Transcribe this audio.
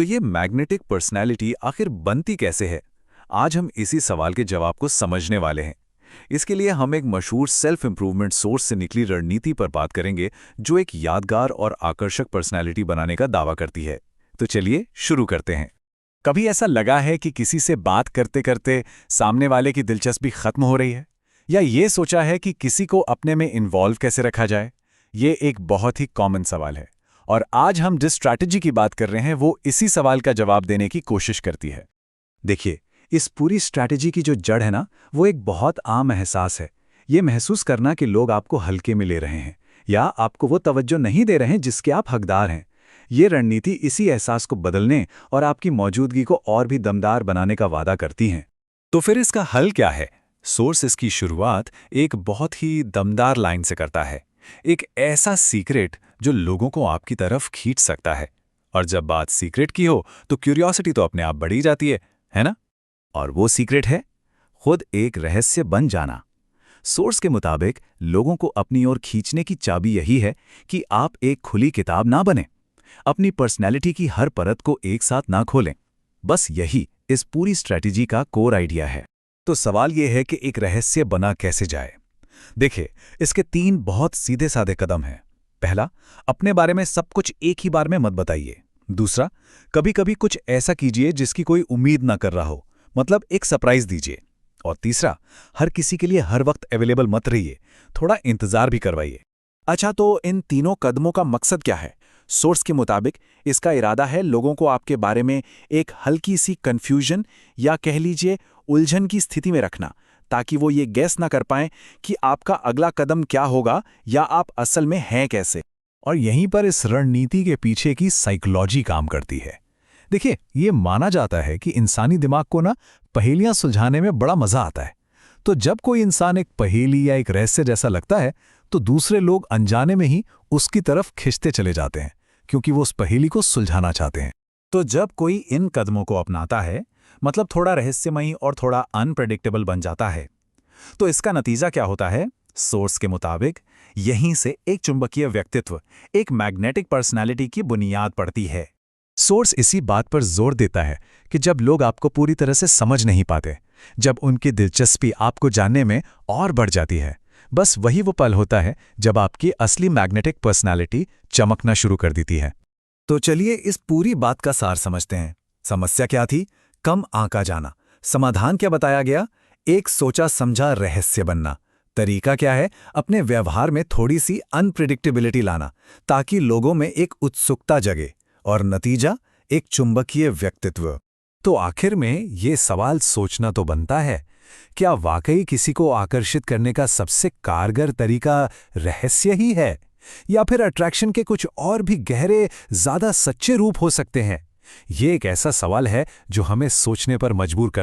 तो ये magnetic personality आखिर बनती कैसे है? आज हम इसी सवाल के जवाब को समझने वाले हैं। इसके लिए हम एक मशहूर सेल्फ इंप्रूवमेंट सोर्स से निकली रणनीति पर बात करेंगे, जो एक यादगार और आकर्षक पर्सनैलिटी बनाने का दावा करती है। तो चलिए शुरू करते हैं। कभी ऐसा लगा है कि किसी से बात करते करते सामने वाले की दिलचस्पी खत्म हो रही है? या ये सोचा है कि किसी को अपने में इन्वॉल्व कैसे रखा जाए? ये एक बहुत ही कॉमन सवाल है, और आज हम जिस स्ट्रैटेजी की बात कर रहे हैं वो इसी सवाल का जवाब देने की कोशिश करती है। देखिए, इस पूरी स्ट्रैटेजी की जो जड़ है ना, वो एक बहुत आम एहसास है। ये महसूस करना कि लोग आपको हल्के में ले रहे हैं या आपको वो तवज्जो नहीं दे रहे हैं जिसके आप हकदार हैं। ये रणनीति इसी एहसास को बदलने और आपकी मौजूदगी को और भी दमदार बनाने का वादा करती हैं। तो फिर इसका हल क्या है? सोर्स इसकी शुरुआत एक बहुत ही दमदार लाइन से करता है, एक ऐसा सीक्रेट जो लोगों को आपकी तरफ खींच सकता है। और जब बात सीक्रेट की हो तो क्यूरियोसिटी तो अपने आप बढ़ी जाती है ना? और वो सीक्रेट है खुद एक रहस्य बन जाना। सोर्स के मुताबिक लोगों को अपनी ओर खींचने की चाबी यही है कि आप एक खुली किताब ना बने, अपनी पर्सनैलिटी की हर परत को एक साथ ना खोलें। बस यही इस पूरी स्ट्रैटेजी का कोर आइडिया है। तो सवाल यह है कि एक रहस्य बना कैसे जाए? देखिए, इसके 3 बहुत सीधे साधे कदम हैं। पहला, अपने बारे में सब कुछ एक ही बार में मत बताइए। दूसरा, कभी कभी कुछ ऐसा कीजिए जिसकी कोई उम्मीद ना कर रहा हो, मतलब एक सरप्राइज दीजिए। और तीसरा, हर किसी के लिए हर वक्त अवेलेबल मत रहिए, थोड़ा इंतजार भी करवाइए। अच्छा, तो इन तीनों कदमों का मकसद क्या है? सोर्स के मुताबिक इसका इरादा है लोगों को आपके बारे में एक हल्की सी कंफ्यूजन या कह लीजिए उलझन की स्थिति में रखना, ताकि वो ये गैस ना कर पाएं कि आपका अगला कदम क्या होगा या आप असल में हैं कैसे। और यहीं पर इस रणनीति के पीछे की साइकोलॉजी काम करती है। देखिए, ये माना जाता है कि इंसानी दिमाग को ना पहेलियां सुलझाने में बड़ा मजा आता है। तो जब कोई इंसान एक पहेली या एक रहस्य जैसा लगता है तो दूसरे लोग अनजाने में ही उसकी तरफ खिंचते चले जाते हैं, क्योंकि वो उस पहेली को सुलझाना चाहते हैं। तो जब कोई इन कदमों को अपनाता है, मतलब थोड़ा रहस्यमयी और थोड़ा अनप्रेडिक्टेबल बन जाता है, तो इसका नतीजा क्या होता है? सोर्स के मुताबिक यहीं से एक चुंबकीय व्यक्तित्व, एक मैग्नेटिक पर्सनालिटी की बुनियाद पड़ती है। सोर्स इसी बात पर जोर देता है कि जब लोग आपको पूरी तरह से समझ नहीं पाते, जब उनकी दिलचस्पी आपको जानने में और बढ़ जाती है, बस वही वो पल होता है जब आपकी असली मैग्नेटिक पर्सनालिटी चमकना शुरू कर देती है। तो चलिए इस पूरी बात का सार समझते हैं। समस्या क्या थी? कम आंका जाना। समाधान क्या बताया गया? एक सोचा समझा रहस्य बनना। तरीका क्या है? अपने व्यवहार में थोड़ी सी अनप्रिडिक्टेबिलिटी लाना, ताकि लोगों में एक उत्सुकता जगे। और नतीजा, एक चुंबकीय व्यक्तित्व। तो आखिर में ये सवाल सोचना तो बनता है, क्या वाकई किसी को आकर्षित करने का सबसे कारगर तरीका रहस्य ही है, या फिर अट्रैक्शन के कुछ और भी गहरे, ज्यादा सच्चे रूप हो सकते हैं? ये एक ऐसा सवाल है जो हमें सोचने पर मजबूर कर